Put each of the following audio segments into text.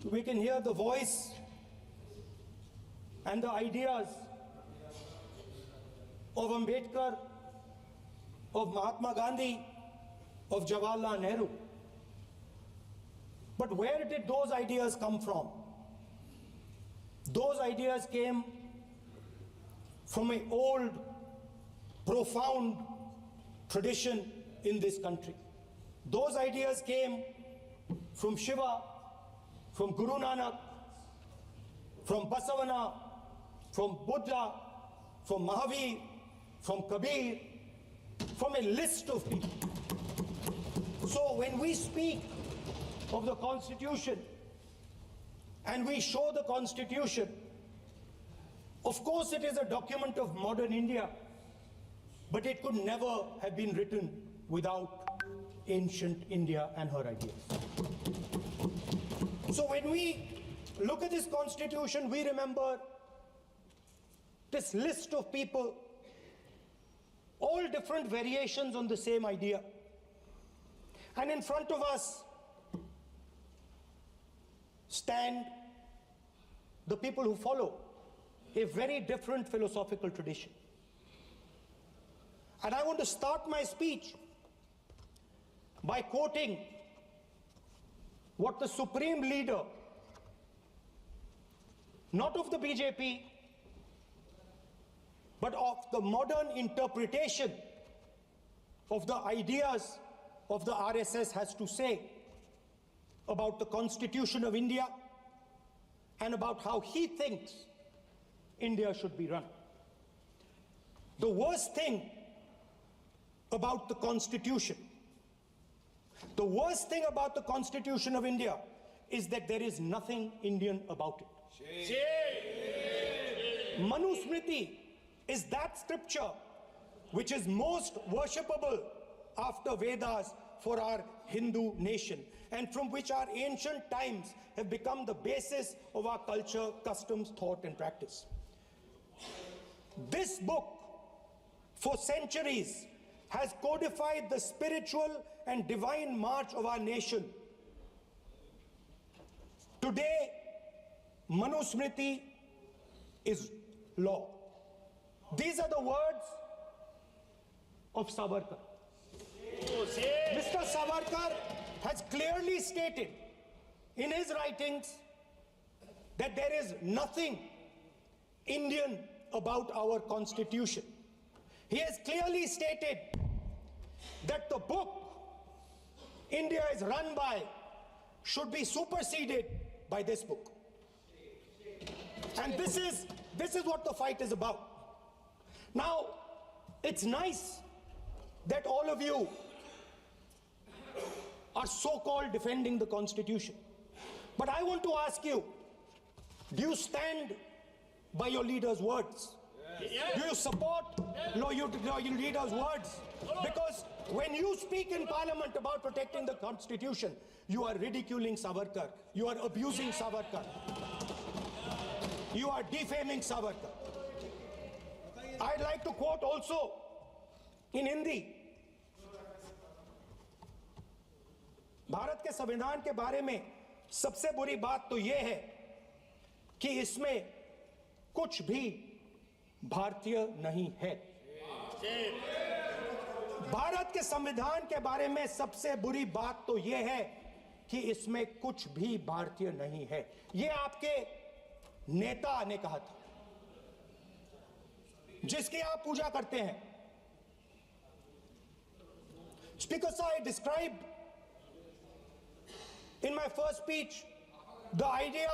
we can hear the voice and the ideas of Ambedkar, of Mahatma Gandhi, of Jawaharlal Nehru. But where did those ideas come from? Those ideas came from an old, profound tradition in this country. Those ideas came from Shiva, from Guru Nanak, from Basavana, from Buddha, from Mahavir, from Kabir, from a list of people. So when we speak of the Constitution and we show the Constitution, of course it is a document of modern India, but it could never have been written without ancient India and her ideas. So when we look at this Constitution, we remember this list of people, all different variations on the same idea. And in front of us stand the people who follow a very different philosophical tradition. And I want to start my speech by quoting what the supreme leader, not of the BJP, but of the modern interpretation of the ideas of the RSS has to say about the Constitution of India and about how he thinks India should be run. The worst thing about the Constitution, the worst thing about the Constitution of India is that there is nothing Indian about it. Manusmriti is that scripture which is most worshipable after Vedas for our Hindu nation, and from which our ancient times have become the basis of our culture, customs, thought and practice. This book for centuries has codified the spiritual and divine march of our nation. Today, Manusmriti is law. These are the words of Savarkar. Mr. Savarkar has clearly stated in his writings that there is nothing Indian about our Constitution. He has clearly stated that the book India is run by should be superseded by this book. And this is what the fight is about. Now, it's nice that all of you are so-called defending the Constitution. But I want to ask you, do you stand by your leader's words? Yes. Do you support your leader's words? Because when you speak in Parliament about protecting the Constitution, you are ridiculing Savarkar, you are abusing Savarkar, you are defaming Savarkar. I'd like to quote also in Hindi. Bharat के संविधान के बारे में सबसे बुरी बात तो यह है कि इसमें कुछ भी भारतीय नहीं है। भारत के संविधान के बारे में सबसे बुरी बात तो यह है कि इसमें कुछ भी भारतीय नहीं है। यह आपके नेता ने कहा था, जिसकी आप पूजा करते हैं। Speaker sir, I described in my first speech the idea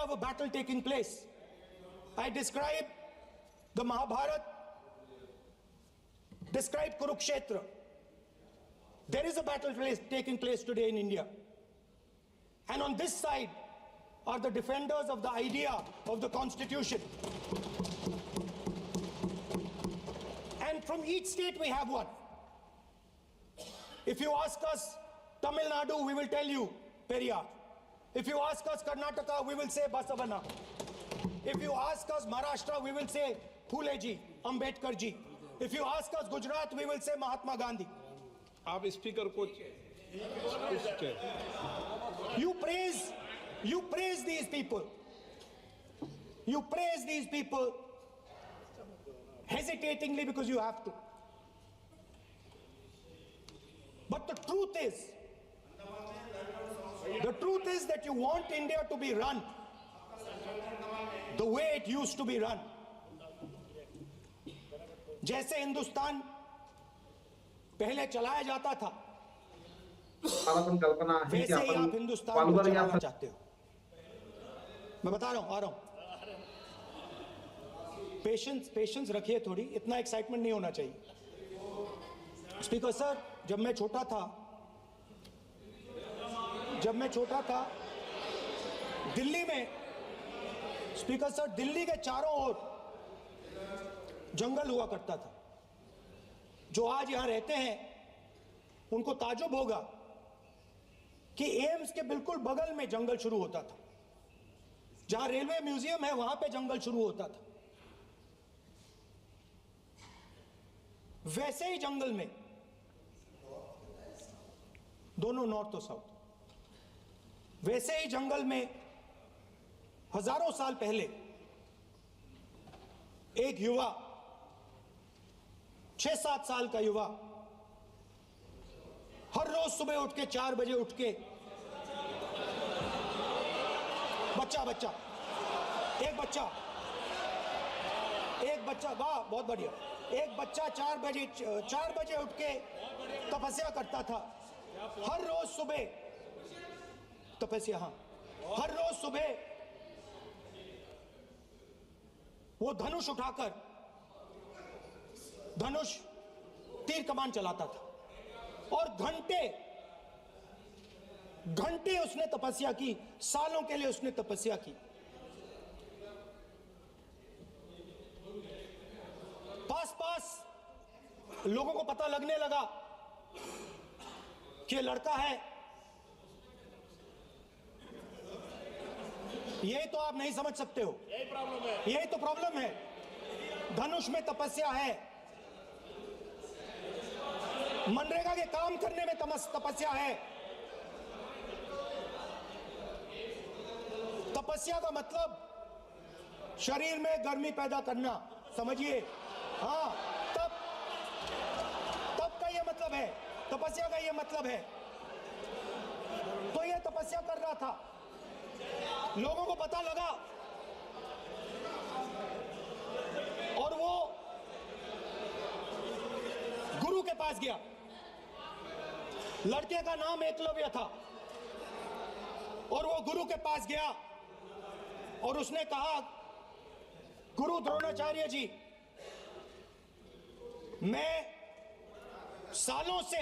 of a battle taking place. I described the Mahabharata, described Kurukshetra. There is a battle taking place today in India. And on this side are the defenders of the idea of the Constitution. And from each state we have one. If you ask us Tamil Nadu, we will tell you Periyar. If you ask us Karnataka, we will say Basavana. If you ask us Maharashtra, we will say Phule ji, Ambedkar ji. If you ask us Gujarat, we will say Mahatma Gandhi. आप speaker को You praise You praise these people. You praise these people hesitatingly because you have to. But the truth is that you want India to be run the way it used to be run. जैसे हिंदुस्तान पहले चलाया जाता था, वैसे ही आप हिंदुस्तान को चलाना चाहते हो। मैं बता रहा हूं, आ रहा हूं। पेशेंस रखिए थोड़ी, इतना एक्साइटमेंट नहीं होना चाहिए। स्पीकर सर, जब मैं छोटा था दिल्ली में, स्पीकर सर, दिल्ली के चारों ओर जंगल हुआ करता था। जो आज यहां रहते हैं उनको ताजुब होगा कि एम्स के बिल्कुल बगल में जंगल शुरू होता था। जहां रेलवे म्यूजियम है वहां पे जंगल शुरू होता था। वैसे ही जंगल में, दोनों नॉर्थ और साउथ, वैसे ही जंगल में हजारों साल पहले एक युवा, 6-7 साल का युवा, हर रोज सुबह उठ के 4 बजे उठ के, एक बच्चा, वाह बहुत बढ़िया, एक बच्चा 4 बजे उठ के तपस्या करता था। हर रोज सुबह तपस्या, हाँ, हर रोज सुबह वो धनुष उठाकर तीर कमान चलाता था और घंटे उसने तपस्या की, सालों के लिए उसने तपस्या की। पास लोगों को पता लगने लगा कि लड़का है। यही तो आप नहीं समझ सकते हो, यही तो प्रॉब्लम है। धनुष में तपस्या है, मनरेगा के काम करने में तपस्या है। तपस्या का मतलब शरीर में गर्मी पैदा करना, समझिए। हाँ, तब का ये मतलब है, तपस्या का ये मतलब है। तो ये तपस्या कर रहा था, लोगों को पता लगा और वो गुरु के पास गया। लड़के का नाम एकलव्य था और वो गुरु के पास गया और उसने कहा, गुरु द्रोणाचार्य जी, मैं सालों से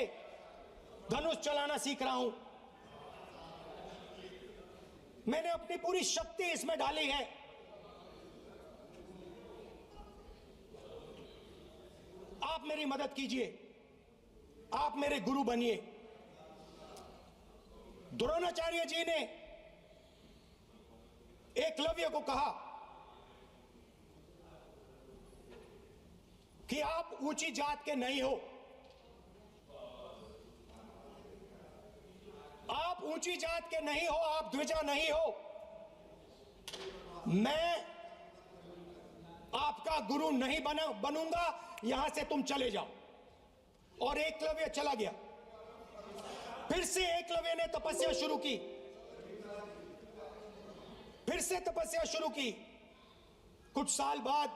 धनुष चलाना सीख रहा हूं, मैंने अपनी पूरी शक्ति इसमें डाली है। आप मेरी मदद कीजिए, आप मेरे गुरु बनिए। द्रोणाचार्य जी ने एकलव्य को कहा कि आप ऊंची जात के नहीं हो, आप ऊंची जात के नहीं हो, आप द्विजा नहीं हो। मैं आपका गुरु नहीं बनूंगा, यहां से तुम चले जाओ। और एकलव्य चला गया। फिर से एकलव्य ने तपस्या शुरू की, फिर से तपस्या शुरू की। कुछ साल बाद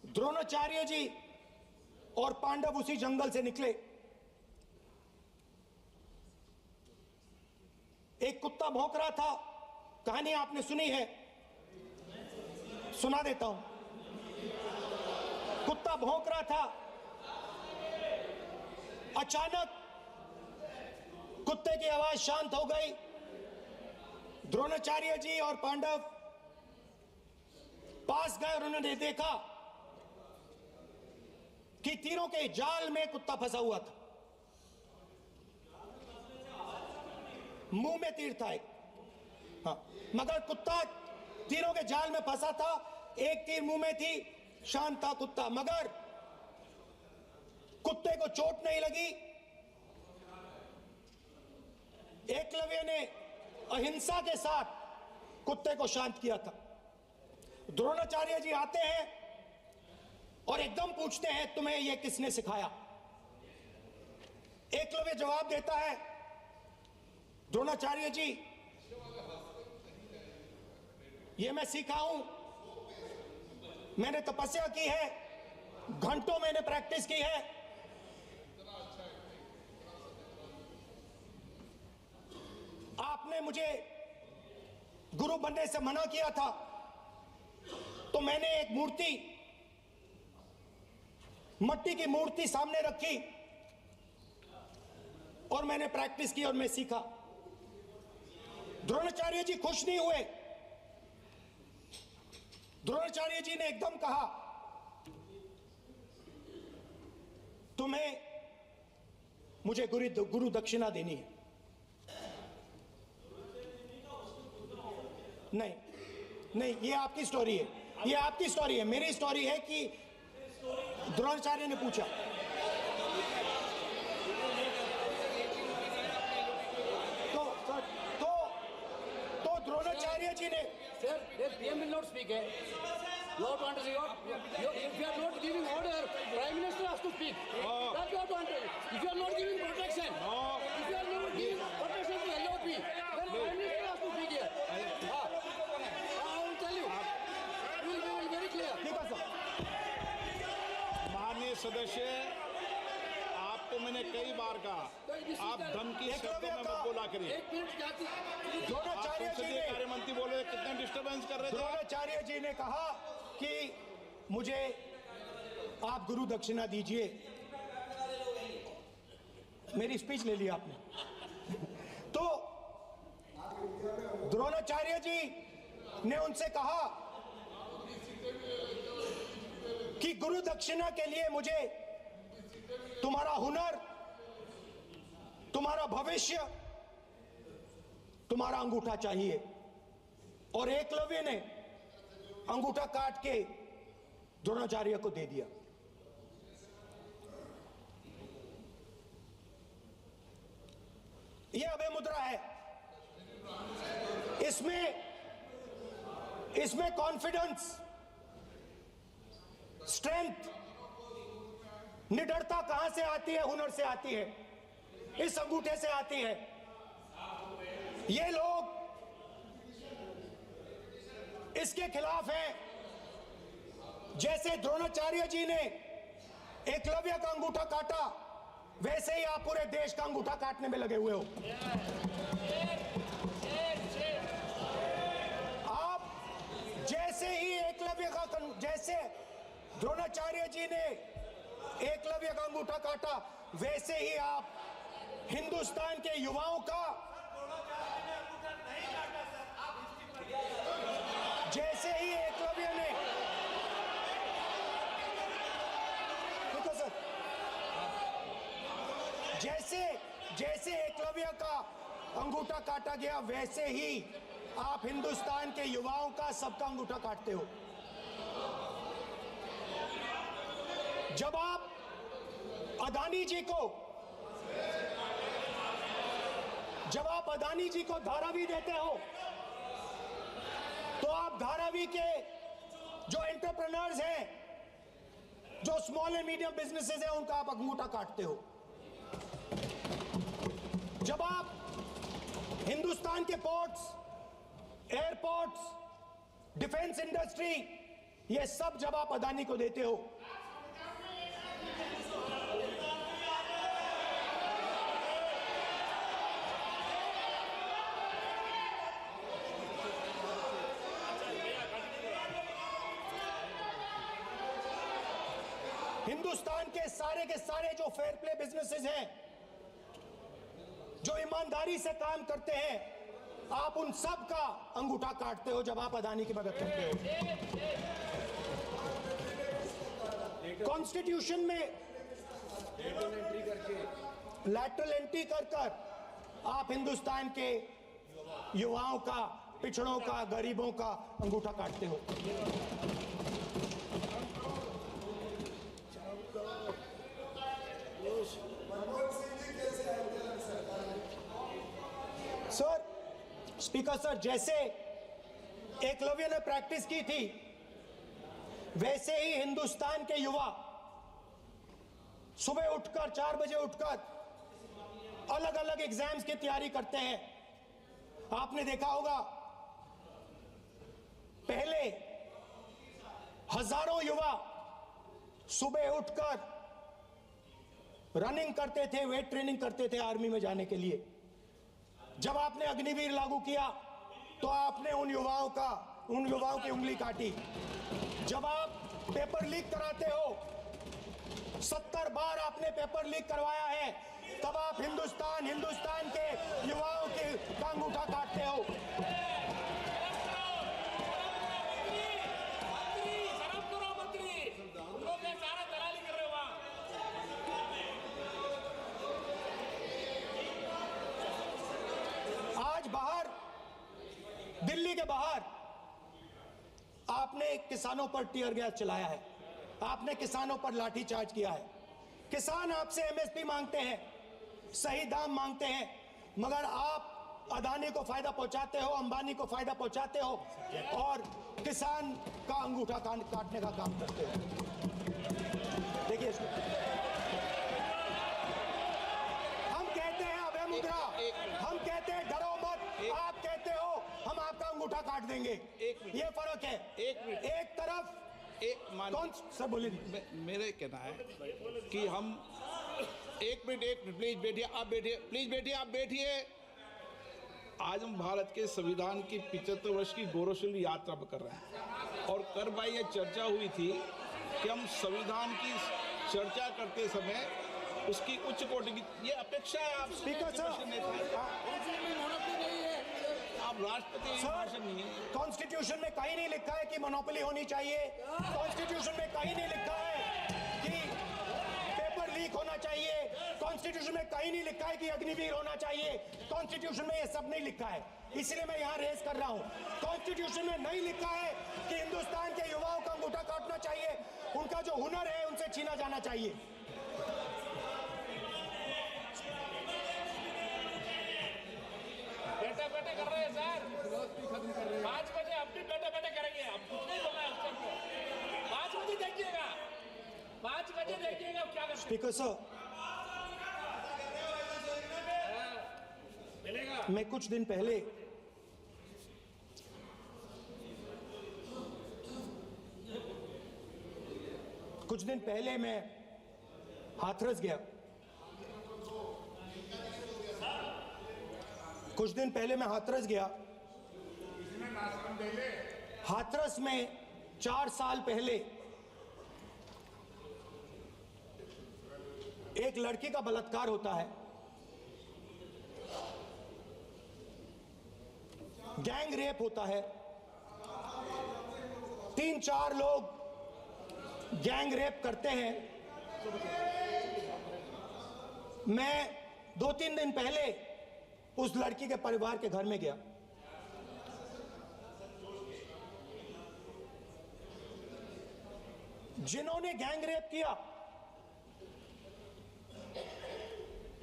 द्रोणाचार्य जी और पांडव उसी जंगल से निकले। एक कुत्ता भौंक रहा था, कहानी आपने सुनी है, सुना देता हूं। कुत्ता भौंक रहा था, अचानक कुत्ते की आवाज शांत हो गई। द्रोणाचार्य जी और पांडव पास गए और उन्होंने देखा कि तीरों के जाल में कुत्ता फंसा हुआ था। मुंह में तीर था एक, हाँ, मगर कुत्ता तीरों के जाल में फंसा था। एक तीर मुंह में थी, शांत था कुत्ता, मगर कुत्ते को चोट नहीं लगी। एकलव्य ने अहिंसा के साथ कुत्ते को शांत किया था। द्रोणाचार्य जी आते हैं और एकदम पूछते हैं, तुम्हें यह किसने सिखाया? एकलव्य जवाब देता है, द्रोणाचार्य जी, ये मैं सीखा हूं, मैंने तपस्या की है, घंटों मैंने प्रैक्टिस की है। आपने मुझे गुरु बनने से मना किया था, तो मैंने एक मूर्ति, मट्टी की मूर्ति सामने रखी और मैंने प्रैक्टिस की और मैं सीखा। द्रोणाचार्य जी खुश नहीं हुए। द्रोणाचार्य जी ने एकदम कहा, तुम्हें मुझे गुरु दक्षिणा देनी है। नहीं नहीं, ये आपकी स्टोरी है, ये आपकी स्टोरी है। मेरी स्टोरी है कि द्रोणाचार्य ने पूछा। तो द्रोणाचार्य जी ने, Sir, the PM will not speak. Lord wants to if you are not giving order, Prime Minister has to speak. That's what want. If you are not giving protection, if you are not giving protection to LOP, then Prime Minister has to speak here. I will tell you. We will be very clear. ठीक है sir. माननीय सदस्य, आपको मैंने कई बार कहा, आप धमकी शब्दों में मत बोला करिए। एक मिनट जाती। द्रोणाचार्य जी ने, संसदीय मंत्री बोले, कितना डिस्टर्बेंस कर रहे थे। द्रोणाचार्य जी ने कहा कि मुझे आप गुरु दक्षिणा दीजिए। मेरी स्पीच ले ली आपने। तो द्रोणाचार्य जी ने उनसे कहा कि गुरु दक्षिणा के लिए मुझे तुम्हारा हुनर, तुम्हारा भविष्य, तुम्हारा अंगूठा चाहिए। और एकलव्य ने अंगूठा काट के द्रोणाचार्य को दे दिया। यह अभय मुद्रा है। इसमें कॉन्फिडेंस, स्ट्रेंथ, निडरता कहां से आती है? हुनर से आती है, इस अंगूठे से आती है। ये लोग इसके खिलाफ हैं। जैसे द्रोणाचार्य जी ने एकलव्य का अंगूठा काटा, वैसे ही आप पूरे देश का अंगूठा काटने में लगे हुए हो। आप जैसे ही जैसे द्रोणाचार्य जी ने एकलव्य का अंगूठा काटा, वैसे ही आप हिंदुस्तान के युवाओं का, जैसे ही एकलव्य ने, देखो सर, जैसे एकलव्य का अंगूठा काटा गया, वैसे ही आप हिंदुस्तान के युवाओं का, सबका अंगूठा काटते हो। जब आप अदानी जी को धारावी देते हो, तो आप धारावी के जो एंटरप्रेन्योर्स हैं, जो स्मॉल एंड मीडियम बिजनेसेस हैं, उनका आप अंगूठा काटते हो। जब आप हिंदुस्तान के पोर्ट्स, एयरपोर्ट्स, डिफेंस इंडस्ट्री, ये सब जब आप अदानी को देते हो, हिंदुस्तान के सारे जो फेयर प्ले बिजनेसेस हैं, जो ईमानदारी से काम करते हैं, आप उन सब का अंगूठा काटते हो जब आप अदानी की मदद करते हो। कॉन्स्टिट्यूशन में लैटरल एंट्री कर आप हिंदुस्तान के युवाओं का, पिछड़ों का, गरीबों का अंगूठा काटते हो। स्पीकर सर, जैसे एकलव्य ने प्रैक्टिस की थी वैसे ही हिंदुस्तान के युवा सुबह उठकर 4 बजे उठकर अलग अलग एग्जाम्स की तैयारी करते हैं। आपने देखा होगा पहले हजारों युवा सुबह उठकर रनिंग करते थे, वेट ट्रेनिंग करते थे आर्मी में जाने के लिए। जब आपने अग्निवीर लागू किया तो आपने उन युवाओं की उंगली काटी। जब आप पेपर लीक कराते हो, 70 बार आपने पेपर लीक करवाया है, तब आप हिंदुस्तान के युवाओं के का अंगूठा काटते हो। आज बाहर, दिल्ली के बाहर आपने किसानों पर टीयर गैस चलाया है, आपने किसानों पर लाठीचार्ज किया है। किसान आपसे एमएसपी मांगते हैं, सही दाम मांगते हैं, मगर आप अदानी को फायदा पहुंचाते हो, अंबानी को फायदा पहुंचाते हो और किसान का अंगूठा काटने का काम करते हो। देखिए इसको हम कहते हैं अभय मुद्रा, हम कहते हैं डरो मत, आप कहते हो हम आपका अंगूठा काट देंगे। ये फर्क है। एक तरफ कौन सर बोलिए। मेरे कहना है कि हम एक मिनट प्लीज बैठिए, आप बैठिए, प्लीज बैठिए, आप बैठिए। आज हम भारत के संविधान की 75 वर्ष की गौरवशाली यात्रा कर रहे हैं और कर भाई ये चर्चा हुई थी कि हम संविधान की चर्चा करते समय उसकी उच्च कोटि की ये अपेक्षा है। आप स्पीकर सर, आप राष्ट्रपति भाषण नहीं है। कॉन्स्टिट्यूशन में कहीं नहीं लिखा है कि मोनोपोली होनी चाहिए। कॉन्स्टिट्यूशन में कहीं नहीं लिखा है कि पेपर लीक होना चाहिए। कॉन्स्टिट्यूशन में कहीं नहीं लिखा है कि अग्निवीर होना चाहिए। कॉन्स्टिट्यूशन में ये सब नहीं लिखा है, इसलिए मैं यहाँ रेस कर रहा हूँ। कॉन्स्टिट्यूशन में नहीं लिखा है कि हिंदुस्तान के युवाओं का अंगूठा काटना चाहिए, उनका जो हुनर है उनसे छीना जाना चाहिए। बैठे कर रहे हैं सर, 5 बजे अब भी बैठे करेंगे। अब कुछ नहीं बोलना है सबको। 5 बजे देखिएगा, 5 बजे देखिएगा क्या कर स्पीकर सर, मिलेगा। मैं कुछ दिन पहले मैं हाथरस गया। हाथरस में 4 साल पहले एक लड़की का बलात्कार होता है। गैंग रेप होता है। 3-4 लोग गैंग रेप करते हैं। मैं 2-3 दिन पहले उस लड़की के परिवार के घर में गया। जिन्होंने गैंग रेप किया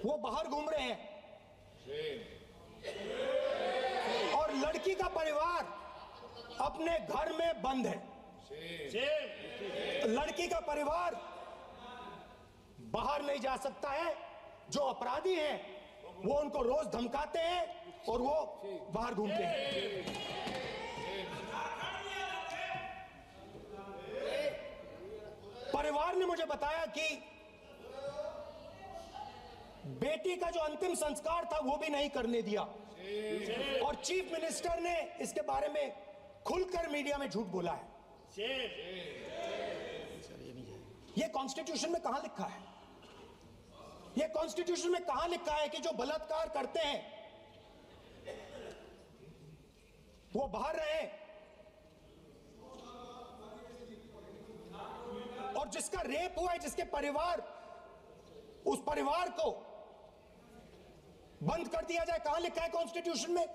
वो बाहर घूम रहे हैं और लड़की का परिवार अपने घर में बंद है। लड़की का परिवार बाहर नहीं जा सकता है। जो अपराधी हैं वो उनको रोज धमकाते हैं और वो बाहर घूमते हैं। परिवार ने मुझे बताया कि बेटी का जो अंतिम संस्कार था वो भी नहीं करने दिया और चीफ मिनिस्टर ने इसके बारे में खुलकर मीडिया में झूठ बोला है। ये कॉन्स्टिट्यूशन में कहां लिखा है? ये कॉन्स्टिट्यूशन में कहां लिखा है कि जो बलात्कार करते हैं वो बाहर रहे और जिसका रेप हुआ है, जिसके परिवार, उस परिवार को बंद कर दिया जाए? कहां लिखा है कॉन्स्टिट्यूशन में?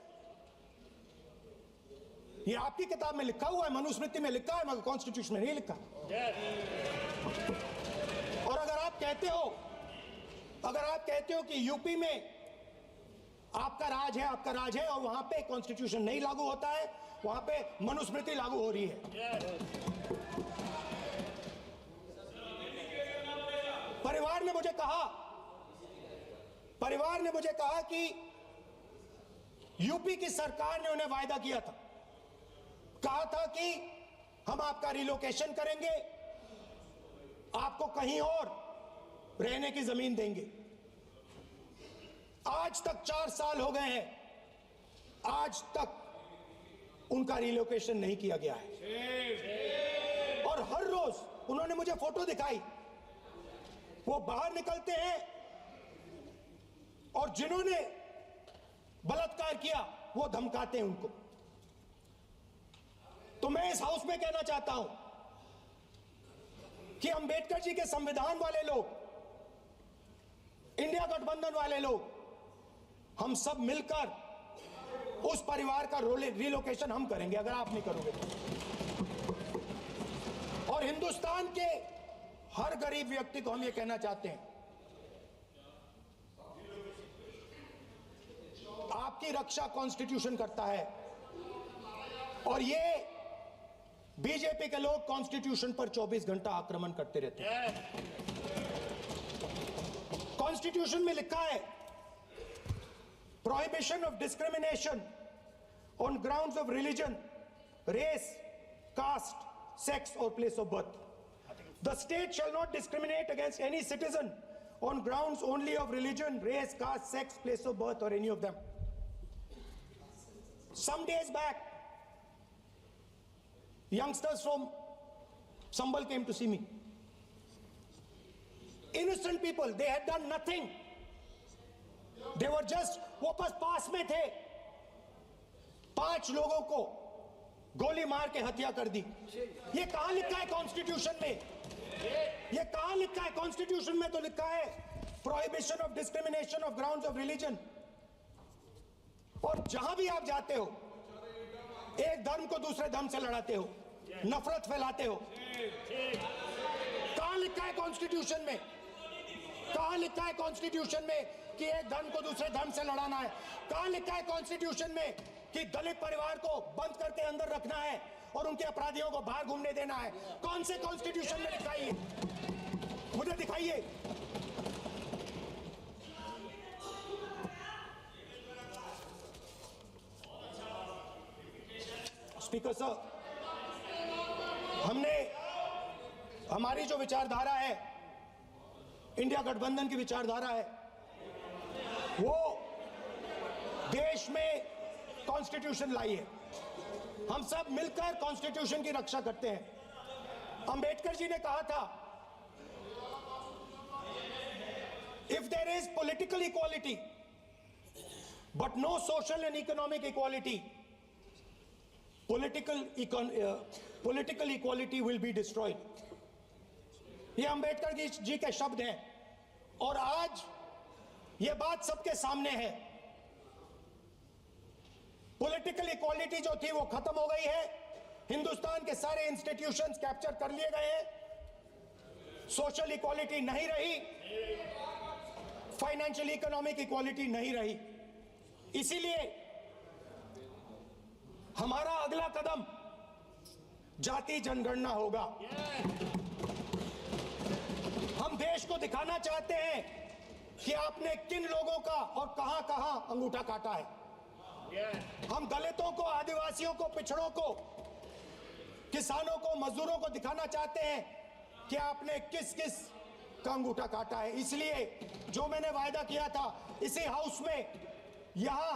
ये आपकी किताब में लिखा हुआ है, मनुस्मृति में लिखा है, मगर कॉन्स्टिट्यूशन में नहीं लिखा। और अगर आप कहते हो कि यूपी में आपका राज है, आपका राज है, और वहां पे कॉन्स्टिट्यूशन नहीं लागू होता है, वहां पे मनुस्मृति लागू हो रही है। परिवार ने मुझे कहा कि यूपी की सरकार ने उन्हें वायदा किया था, कहा था कि हम आपका रिलोकेशन करेंगे, आपको कहीं और रहने की जमीन देंगे। आज तक 4 साल हो गए हैं, आज तक उनका रिलोकेशन नहीं किया गया है। और हर रोज उन्होंने मुझे फोटो दिखाई, वो बाहर निकलते हैं और जिन्होंने बलात्कार किया वो धमकाते हैं उनको। तो मैं इस हाउस में कहना चाहता हूं कि अंबेडकर जी के संविधान वाले लोग, इंडिया गठबंधन वाले लोग, हम सब मिलकर उस परिवार का रिलोकेशन हम करेंगे, अगर आप नहीं करोगे तो। और हिंदुस्तान के हर गरीब व्यक्ति को हम ये कहना चाहते हैं, आपकी रक्षा कॉन्स्टिट्यूशन करता है, और ये बीजेपी के लोग कॉन्स्टिट्यूशन पर 24 घंटा आक्रमण करते रहते हैं। कॉन्स्टिट्यूशन में लिखा है, prohibition of discrimination on grounds of religion, race, caste, sex और place of birth. The state shall not discriminate against any citizen on grounds only of religion, race, caste, sex, place of birth, or any of them. Some days back, youngsters from Sambal came to see me. Innocent people, they had done nothing. They were just, वो बस पास में थे, 5 लोगों को गोली मार के हत्या कर दी। ये कहां लिखा है कॉन्स्टिट्यूशन में? ये कहां लिखा है? कॉन्स्टिट्यूशन में तो लिखा है prohibition of discrimination of grounds of religion. और जहां भी आप जाते हो, एक धर्म को दूसरे धर्म से लड़ाते हो, नफरत फैलाते हो। कहां लिखा है कॉन्स्टिट्यूशन में? कहां लिखा है कॉन्स्टिट्यूशन में कि एक धर्म को दूसरे धर्म से लड़ाना है? कहां लिखा है कॉन्स्टिट्यूशन में कि दलित परिवार को बंद करके अंदर रखना है और उनके अपराधियों को बाहर घूमने देना है? कौन से कॉन्स्टिट्यूशन में लिखा है? मुझे दिखाइए। स्पीकर सर, हमारी जो विचारधारा है, इंडिया गठबंधन की विचारधारा है, वो देश में कॉन्स्टिट्यूशन लाई है। हम सब मिलकर कॉन्स्टिट्यूशन की रक्षा करते हैं। अंबेडकर जी ने कहा था, if there is political equality but no social and economic equality, political equality will be destroyed। ये अंबेडकर जी के शब्द हैं, और आज ये बात सबके सामने है। पॉलिटिकल इक्वालिटी जो थी वो खत्म हो गई है। हिंदुस्तान के सारे इंस्टीट्यूशंस कैप्चर कर लिए गए हैं। सोशल इक्वालिटी नहीं रही, फाइनेंशियल इकोनॉमिक इक्वालिटी नहीं रही। इसीलिए हमारा अगला कदम जाति जनगणना होगा। हम देश को दिखाना चाहते हैं कि आपने किन लोगों का और कहां कहां अंगूठा काटा है। हम दलितों को, आदिवासियों को, पिछड़ों को, किसानों को, मजदूरों को दिखाना चाहते हैं कि आपने किस किस का अंगूठा काटा है। इसलिए जो मैंने वायदा किया था, इसी हाउस में यहां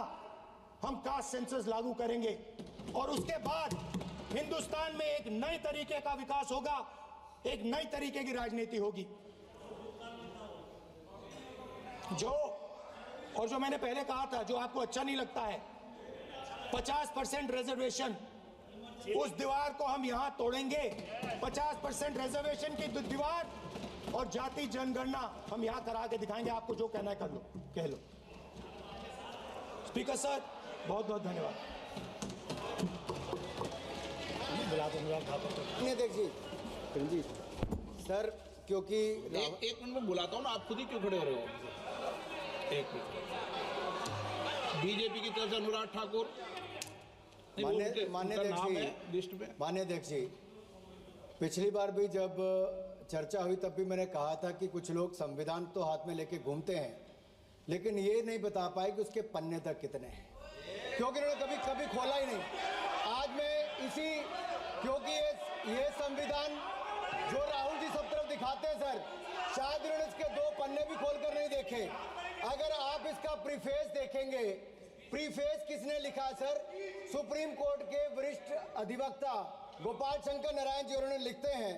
हम कास्ट सेंसस लागू करेंगे, और उसके बाद हिंदुस्तान में एक नए तरीके का विकास होगा, एक नई तरीके की राजनीति होगी। जो मैंने पहले कहा था, जो आपको अच्छा नहीं लगता है, 50% रिजर्वेशन, उस दीवार को हम यहां तोड़ेंगे। 50% रिजर्वेशन की दीवार और जाति जनगणना हम यहां करा के दिखाएंगे। आपको जो कहना है कर लो, कह लो। स्पीकर सर, बहुत बहुत धन्यवाद। अध्यक्ष जी, सर, क्योंकि एक मिनट में बुलाता हूँ ना, आप खुद ही क्यों खड़े हो रहे हो? एक मिनट। बीजेपी की तरफ से अनुराग ठाकुर, नहीं, वो उनके- मान्य उनका नाम है अध्यक्ष लिस्ट में। जी, मान्य अध्यक्ष जी, पिछली बार भी जब चर्चा हुई तब भी मैंने कहा था कि कुछ लोग संविधान तो हाथ में लेके घूमते हैं, लेकिन ये नहीं बता पाए कि उसके पन्ने तक कितने हैं, क्योंकि उन्होंने कभी खोला ही नहीं। आज मैं इसी, क्योंकि ये संविधान जो राहुल जी सब तरफ दिखाते हैं सर, शायद उन्होंने इसके 2 पन्ने भी खोलकर नहीं देखे। अगर आप इसका प्रीफेस देखेंगे, प्रीफेस किसने लिखा सर? सुप्रीम कोर्ट के वरिष्ठ अधिवक्ता गोपाल शंकर नारायण जी, उन्होंने लिखते हैं,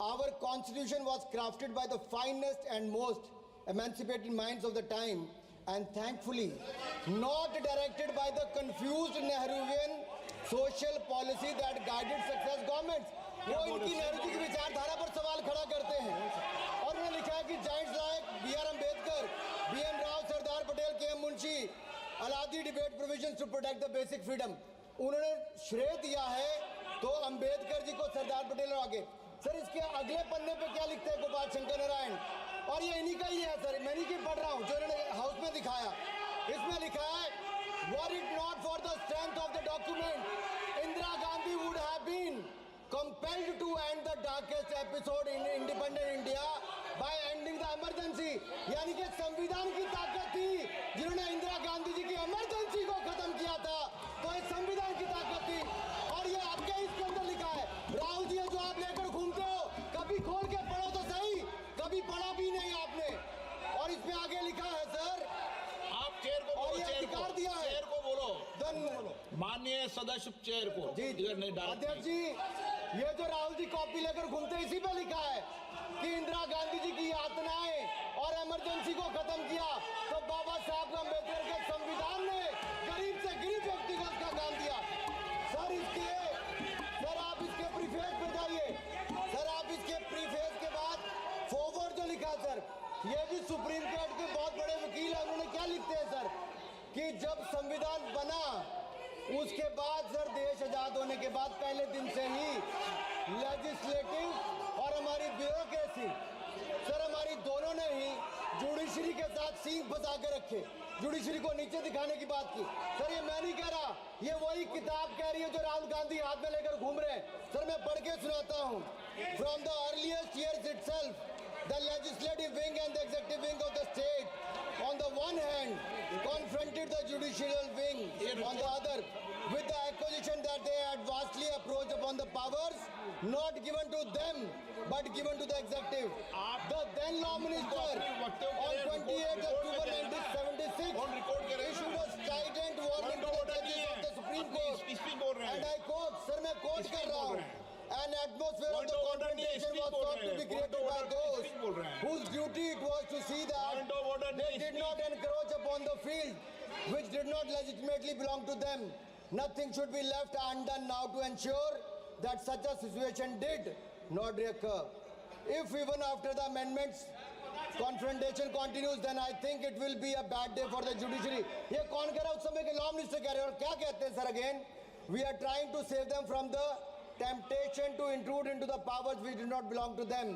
our constitution was crafted by the finest and most emancipated minds of the time and thankfully not directed by the confused Nehruvian social policy that guided success governments। वो इनकी नेहरू जी की विचारधारा पर सवाल खड़ा करते हैं और उन्होंने लिखा है कि giants like B.R. Ambedkar, B.N. Rao, Sardar Patel, K.M. Munshi Alladi debate provisions to protect the basic freedom. उन्होंने श्रेय दिया है तो अम्बेडकर जी को, सरदार पटेल और आगे। सर इसके अगले पन्ने पे क्या लिखते हैं गोपाल शंकर नारायण, और ये इन्हीं का ही है सर, मैं नहीं पढ़ रहा हूँ, जो इन्होंने हाउस में दिखाया। इसमें लिखा है, were it not for the strength of the document, Indira Gandhi would have been compelled to end the darkest episode in independent India by ending the emergency. यानी कि संविधान की ताकत थी, जिन्होंने इंदिरा गांधी जी की इमरजेंसी को खत्म किया था, तो इस संविधान की ताकत थी। और ये आपके इसके अंदर लिखा है, राहुल जी जो आप लेकर घूमते हो, कभी खोल के पढ़ो तो सही, कभी पढ़ा भी नहीं आपने। और इसमें आगे लिखा है सर, आप चेयर को और बोलो, ये अधिकार दिया है, चेयर को बोलो, धन माननीय सदस्य चेयर को। जी इधर नहीं डाल। अध्यक्ष जी, ये जो राहुल जी कॉपी लेकर घूमते, इसी पे लिखा है कि इंदिरा गांधी जी की यातनाएं और इमरजेंसी को खत्म किया, तो बाबा साहब अम्बेडकर के संविधान ने गरीब से गरीब व्यक्ति को उसका काम दिया। सर आप इसके प्रीफेस पे जाइए सर, आप इसके प्रीफेस के बाद फॉरवर्ड जो लिखा सर, ये भी सुप्रीम कोर्ट के बहुत बड़े वकील है, उन्होंने क्या लिखते हैं सर, कि जब संविधान बना उसके बाद सर, देश आजाद होने के बाद पहले दिन से ही लेजिस्लेटिव और हमारी ब्यूरोक्रेसी सर, हमारी दोनों ने ही जुडिशरी के साथ सींग फंसा के रखे, जुडिशरी को नीचे दिखाने की बात की। सर ये मैं नहीं कह रहा, ये वही किताब कह रही है जो राहुल गांधी हाथ में लेकर घूम रहे हैं। सर मैं पढ़ के सुनाता हूँ, from the earliest years itself the legislative wing and the executive wing of the state on the one hand confronted the judicial wing on the other with the accusation that they had vastly approached upon the powers not given to them but given to the executive. The then law minister on 28th October 1976 issued a strident warning to the judges of the Supreme Court, and I quote, sir मैं quote कर रहा हूँ, an atmosphere of the confrontation was thought to be created by those whose duty it was to see that they did not encroach upon the field which did not legitimately belong to them. Nothing should be left undone now to ensure that such a situation did not recur. If even after the amendments confrontation continues, then I think it will be a bad day for the judiciary. ये कौन कह रहा है? उस समय के law minister कह रहे हैं, और क्या कहते हैं sir again? We are trying to save them from the temptation to intrude into the powers which do not belong to them.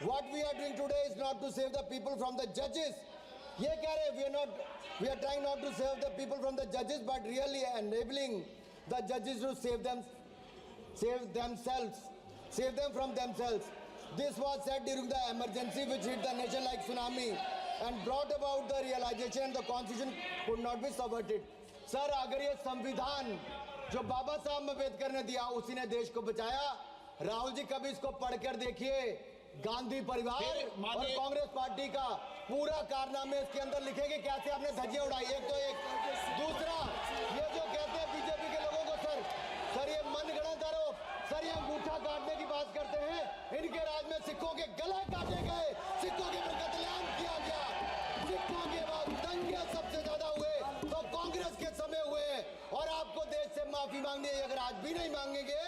What we are doing today is not to save the people from the judges. ये कह रहे हैं, we are trying not to save the people from the judges, but really enabling the judges to save them from themselves. This was said during the emergency which hit the nation like tsunami and brought about the realization the constitution could not be subverted. Sir, अगर ये संविधान जो बाबा साहब अम्बेडकर ने दिया उसी ने देश को बचाया, राहुल जी कभी इसको पढ़कर देखिए, गांधी परिवार और कांग्रेस पार्टी का पूरा कारनामे इसके अंदर लिखेंगे, कैसे आपने धज्जियां उड़ाई, एक तो एक। दूसरा, ये जो कहते हैं बीजेपी के लोगों को सर ये मनगढ़ंत आरोप, सर ये अंगूठा काटने की बात करते हैं, इनके राज में सिखों के गले काटे गए, सिखों के पर कत्लेआम किया गया, सिखों के बाद दंगे सबसे ज्यादा हुए तो कांग्रेस के समय हुए, और आपको देश से माफी मांगनी है, अगर आज भी नहीं मांगेंगे